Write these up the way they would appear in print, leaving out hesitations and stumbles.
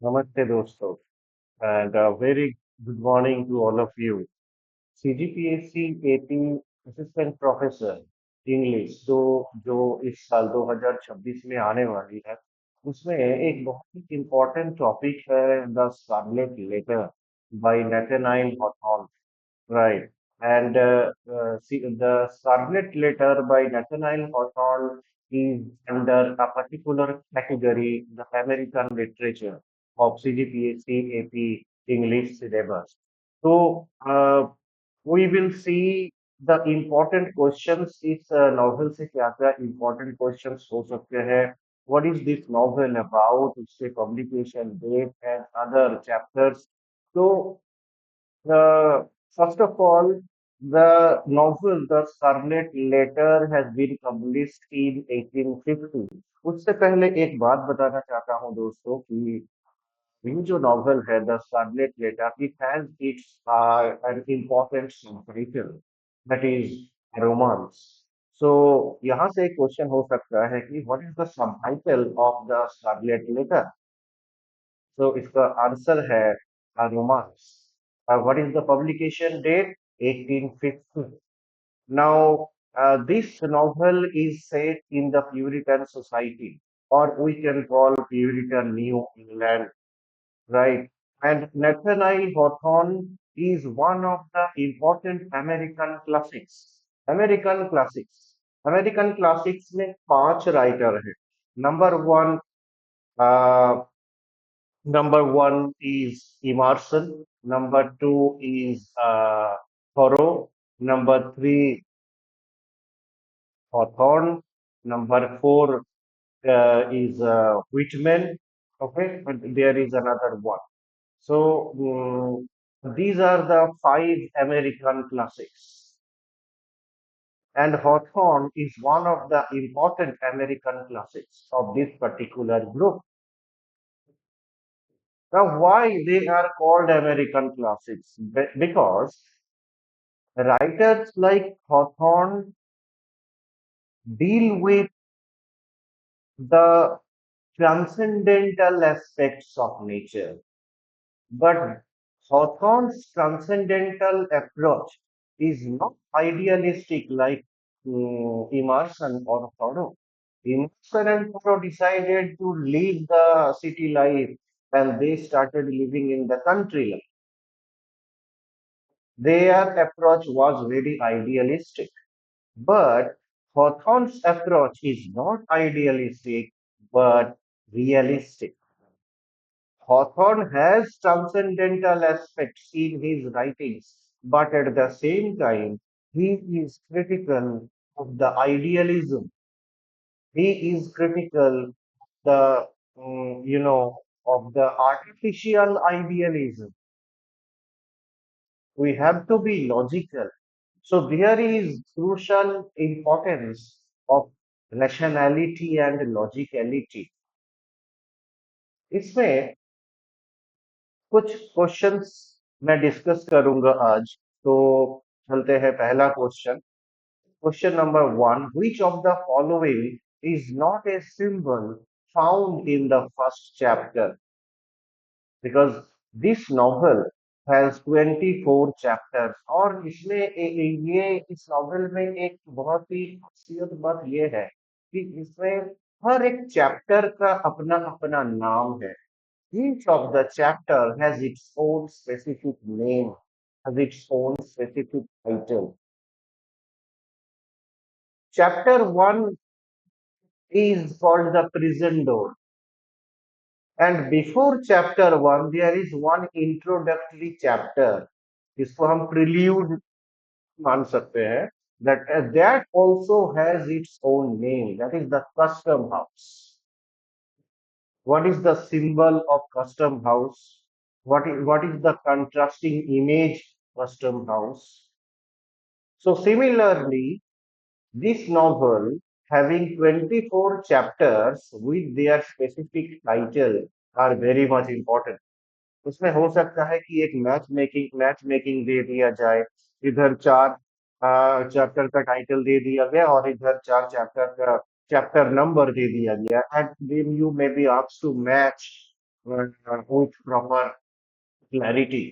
Namaste दोस्तों and a very good morning to all of you. CGPSC AP assistant professor English जो इस साल 2026 में आने वाली है उसमें एक बहुत ही इम्पोर्टेंट टॉपिक है the scarlet letter by Nathaniel Hawthorne. Right. And the Scarlet letter by Nathaniel Hawthorne is under a particular category, the American literature of CGPSC AP English syllabus. So we will see the important questions. इस novel से क्या क्या important questions हो सकते हैं? What is this novel about? उसके publication date and other chapters. So uh, first of all, the novel The Scarlet Letter has been published in 1850. उससे पहले एक बात बताना चाहता हूँ दोस्तों कि ये जो नॉवल है the scarlet letter it has its an important subtitle that is romance. So यहाँ से एक क्वेश्चन हो सकता है कि what is the subtitle of the scarlet letter. So इसका आंसर है romance. What is the publication date? 1850. Now, this novel is set in the Puritan society, or we can call Puritan New England, right? And Nathaniel Hawthorne is one of the important American classics. American classics. American classics में पांच writer हैं. Number one, uh, Number one is Emerson. Number two is Thoreau. Number three, Hawthorne. Number four is Whitman. Okay, and there is another one. So these are the five American classics. And Hawthorne is one of the important American classics of this particular group. Now, why they are called American classics? Because writers like Hawthorne deal with the transcendental aspects of nature, but Hawthorne's transcendental approach is not idealistic like Emerson or Thoreau. Emerson and Thoreau decided to leave the city life and they started living in the country life. Their approach was very idealistic. But Hawthorne's approach is not idealistic but realistic. Hawthorne has transcendental aspects in his writings, but at the same time, he is critical of the idealism. He is critical the of the artificial idealism. We have to be logical. So there is crucial importance of rationality and logicality. इसमें कुछ questions मैं discuss करूंगा आज. तो चलते हैं पहला question. Question number one, which of the following is not a symbol found in the first chapter? Because this novel has 24 chapters और इसमें ये इस नॉवल में एक बहुत ही खासियत बात ये है कि इसमें हर एक चैप्टर का अपना अपना नाम है. Each of the chapter has its own specific name, has its own specific title. Chapter 1 is called the prison door. And before chapter 1, there is one introductory chapter. इसको हम prelude मान सकते हैं. That also has its own name. That is the custom house. What is the symbol of custom house? What is the contrasting image custom house? So similarly, this novel having 24 chapters with their specific title are very much important. उसमें हो सकता है कि एक match making they दिया जाए. इधर चार चैप्टर का टाइटल दे दिया गया और इधर चार चैप्टर का चैप्टर नंबर दे दिया गया. And then you may be asked to match with proper clarity.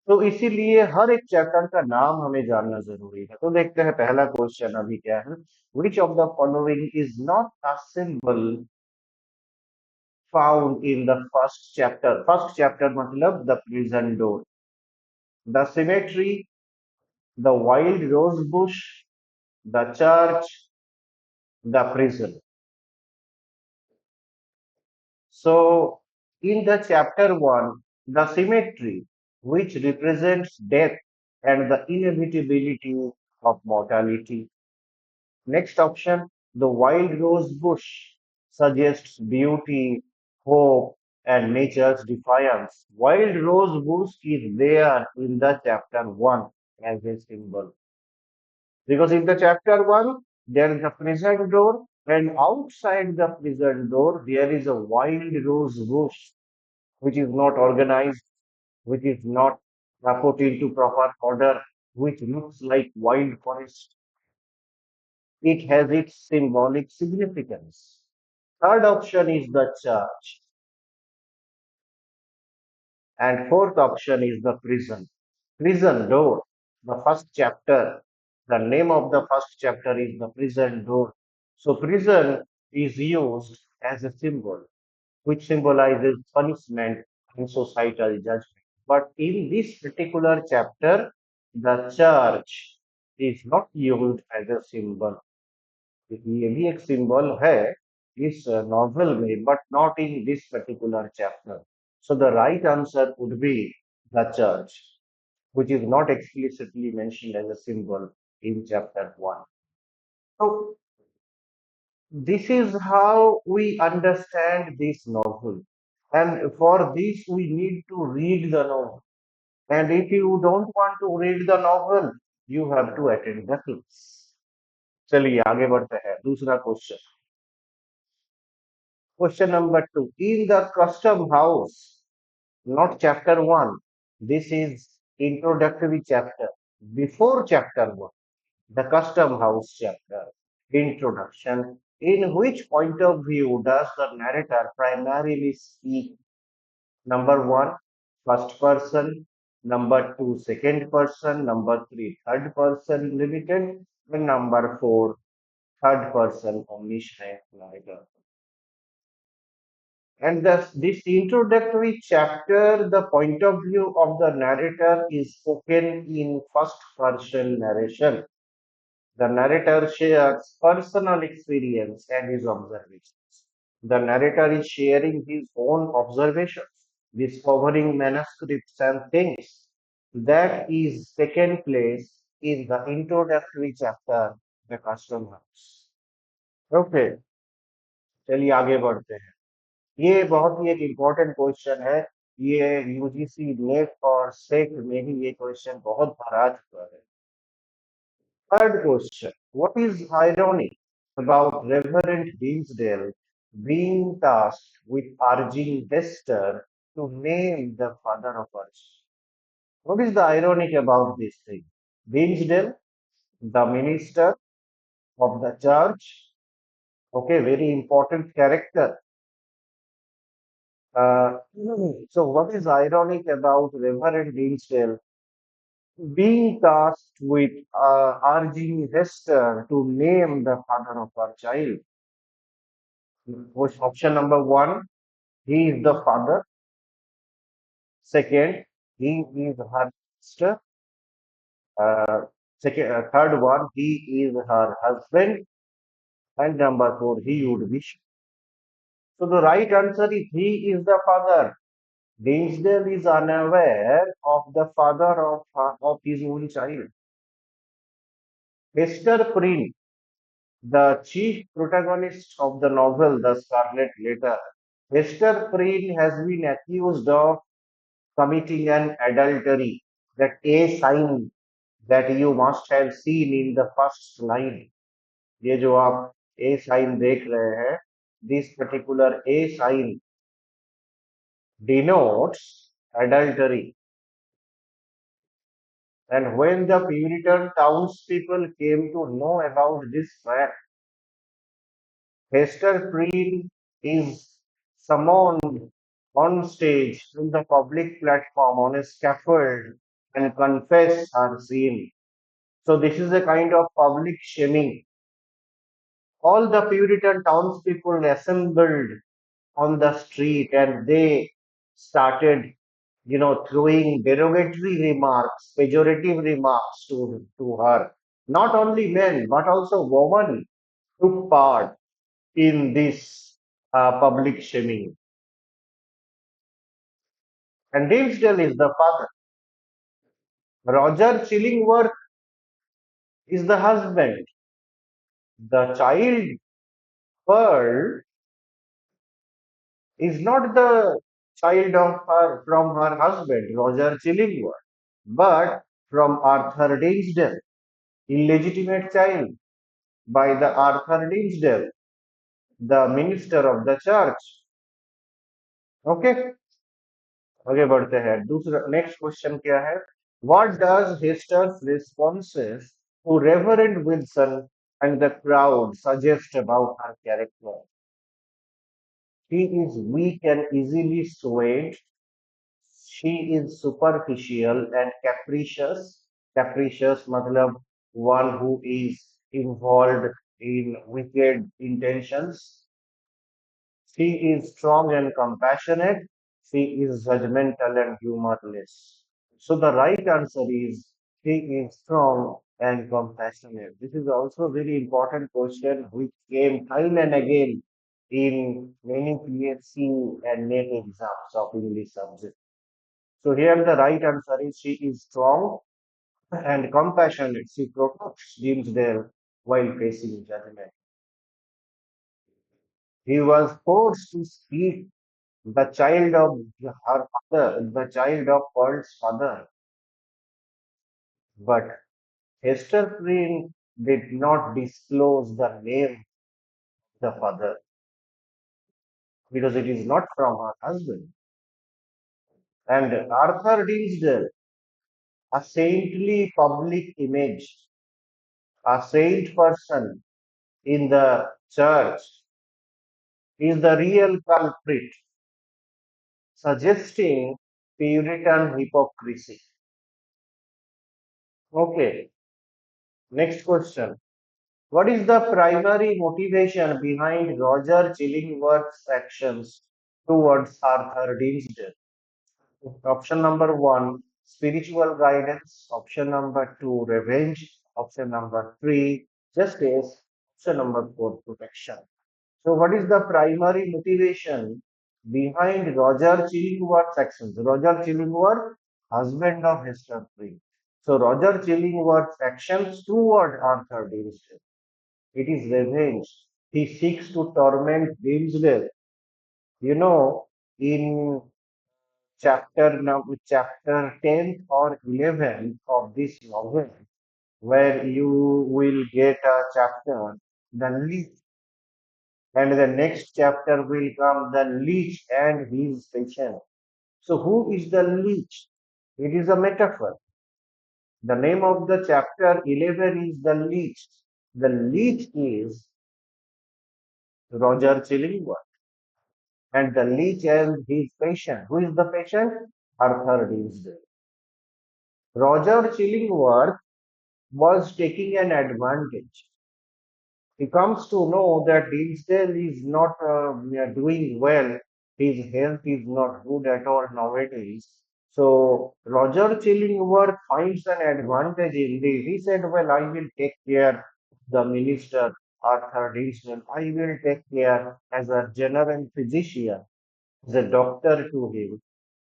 तो इसीलिए हर एक चैप्टर का नाम हमें जानना जरूरी है। तो देखते हैं पहला क्वेश्चन अभी क्या है। Which of the following is not a symbol found in the first chapter. First chapter मतलब the prison door, the cemetery, the wild rose bush, the church, the prison. So, in the chapter 1, the symmetry, which represents death and the inevitability of mortality. Next option, the wild rose bush suggests beauty, hope, and nature's defiance. Wild rose bush is there in the chapter 1 as a symbol. Because in the chapter 1, there is a prison door, and outside the prison door, there is a wild rose bush which is not organized, which is not put into proper order, which looks like wild forest. It has its symbolic significance. Third option is the church, and fourth option is the prison. Prison door, the first chapter. The name of the first chapter is the prison door. So prison is used as a symbol which symbolizes punishment and societal judgment. But in this particular chapter, the church is not used as a symbol. ये भी एक symbol है इस novel में, but not in this particular chapter. So the right answer would be the church, which is not explicitly mentioned as a symbol in chapter 1. So this is how we understand this novel. And for this, we need to read the novel. And if you don't want to read the novel, you have to attend the class. चलिए आगे बढ़ते हैं दूसरा question. Question number 2, in the custom house, not chapter 1, this is introductory chapter before chapter 1, the custom house chapter, introduction. In which point of view does the narrator primarily speak? Number 1, first person; number 2, second person; number 3, third person limited; and number 4, third person omniscient narrator. And thus, this introductory chapter, the point of view of the narrator is spoken in first person narration. The narrator shares personal experience and his observations. The narrator is sharing his own observations, discovering manuscripts and things. That is taken place in the introductory chapter, the custom house. Okay, चलिए आगे बढ़ते हैं। ये बहुत ही एक important question है। ये UGC net और सेट में ही ये क्वेश्चन बहुत बार आ चुका है। Third question. What is ironic about Reverend Dinsdale being tasked with urging Hester to name the father of us? What is the ironic about this thing? Dinsdale, the minister of the church, okay, very important character. Uh, so, what is ironic about Reverend Dinsdale being tasked with urging Hester to name the father of her child? Option number 1, he is the father. Second, he is her sister. Third one, he is her husband. And number 4, he would be. So the right answer is he is the father. Dinsdale is unaware of the father of his own child. Hester Prynne, the chief protagonist of the novel The Scarlet Letter, Hester Prynne has been accused of committing an adultery. That A sign that you must have seen in the first line. ये जो आप A sign देख रहे हैं, this particular A sign denotes adultery. And when the Puritan townspeople came to know about this fact, Hester Prynne is summoned on stage in the public platform on a scaffold and confess her sin. So this is a kind of public shaming. All the Puritan townspeople assembled on the street and they started, throwing derogatory remarks, pejorative remarks to her. Not only men, but also women took part in this public shaming. And Dimsdale is the father. Roger Chillingworth is the husband. The child Pearl is not the child of her from her husband, Roger Chillingworth, but from Arthur Dinsdale, illegitimate child by the Arthur Dinsdale, the minister of the church. Okay, आगे बढ़ते हैं दूसरा next question क्या है What does Hester's responses to Reverend Wilson and the crowd suggest about her character? She is weak and easily swayed. She is superficial and capricious. Capricious matlab one who is involved in wicked intentions. She is strong and compassionate. She is judgmental and humorless. So the right answer is she is strong and compassionate. This is also a very important question which came time and again in many PSC and NET exams of English subject. So here the right answer is she is strong and compassionate. She protects Dimmesdale while facing judgment. He was forced to speak the child of her father, the child of Pearl's father. But Hester Prynne did not disclose the name of the father because it is not from her husband. And Arthur Dinsdale, a saintly public image, a saint person in the church, is the real culprit, suggesting Puritan hypocrisy. Okay, next question. What is the primary motivation behind Roger Chillingworth's actions towards Arthur Dinsdale? Option number one, spiritual guidance. Option number two, revenge. Option number three, justice. Option number four, protection. So, what is the primary motivation behind Roger Chillingworth's actions? Roger Chillingworth, husband of Hester Prynne. So, Roger Chillingworth's actions toward Arthur Dinsdale. It is revenge. He seeks to torment Dinsdale. You know, in chapter 10 or 11 of this novel, where you will get a chapter, the leech, and the next chapter will come the leech and his patient. So, who is the leech? It is a metaphor. The name of the chapter 11 is the leech. The leech is Roger Chillingworth. And the leech and his patient. Who is the patient? Arthur Dinsdale. Roger Chillingworth was taking an advantage. He comes to know that Dinsdale is not doing well. His health is not good at all nowadays. So Roger Chillingworth finds an advantage in this. He said, "Well, I will take care of the minister Arthur Dinsdale. I will take care as a general physician, as a doctor to him."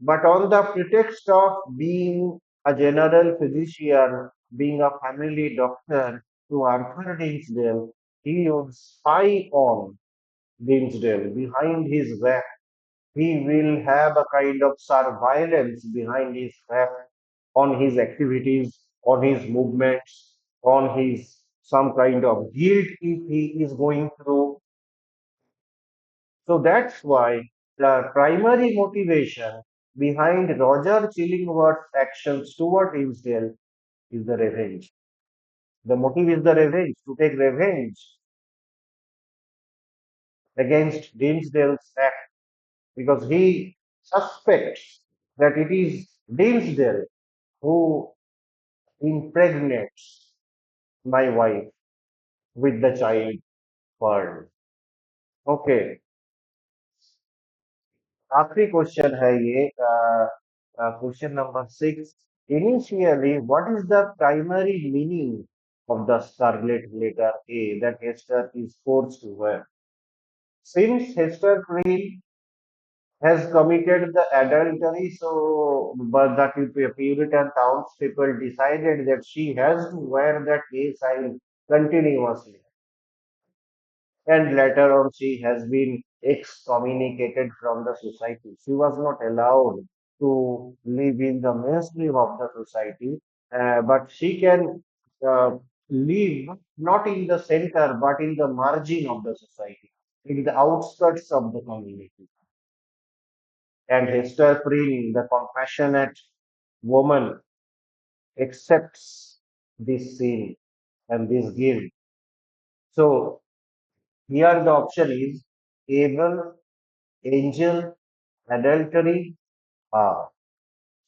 But on the pretext of being a general physician, being a family doctor to Arthur Dinsdale, he would spy on Dinsdale behind his back. He will have a kind of surveillance behind his back on his activities, on his movements, on his some kind of guilt if he is going through. So that's why the primary motivation behind Roger Chillingworth's actions toward Hillsdale is the revenge. The motive is the revenge, to take revenge against Dinsdale's act. because he suspects that it is Dinsdale who impregnates my wife with the child pearl. Okay, आखिरी question है ये question number 6. Initially, what is the primary meaning of the scarlet letter A that Hester is forced to wear? Since Hester Prynne has committed the adultery, so but the Puritan townspeople decided that she has to wear that A sign continuously. And later on, she has been excommunicated from the society. She was not allowed to live in the mainstream of the society, but she can live not in the center but in the margin of the society, in the outskirts of the community. And Hester Prynne, the compassionate woman, accepts this sin and this guilt. So here the option is able, angel, adultery, are.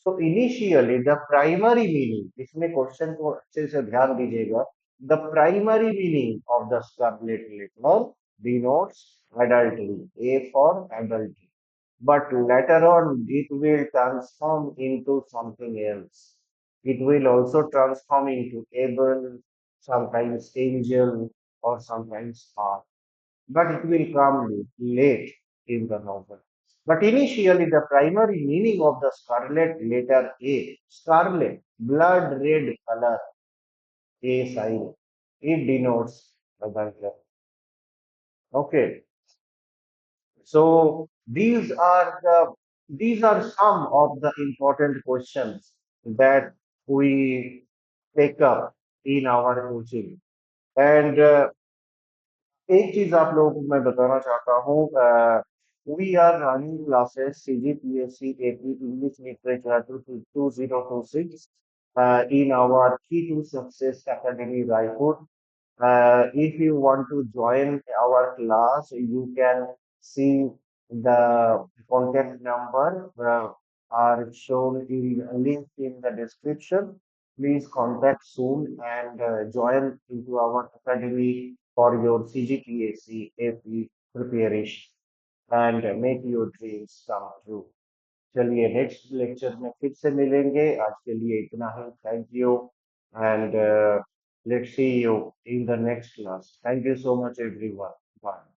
So initially the primary meaning, इसमें question को अच्छे से ध्यान दीजिएगा. The primary meaning of the scarlet letter denotes adultery, A for adultery. But later on it will transform into something else. It will also transform into able, sometimes angel, or sometimes heart, but it will come late in the novel. But initially, the primary meaning of the scarlet letter A, scarlet, blood red color, A sign, it denotes adultery. Okay, so these are some of the important questions that we take up in our coaching. And एक चीज आप लोगों को मैं बताना चाहता हूँ. We are running classes CGPSC AP English Literature 2026 in our Key to Success Academy Raipur. If you want to join our class, you can see the contact number are shown in link in the description. Please contact soon and join into our academy for your CGPSC AP preparation and make your dreams come true. चलिए next lecture में फिर से मिलेंगे. आज के लिए इतना ही. Thank you and let's see you in the next class. Thank you so much everyone. Bye.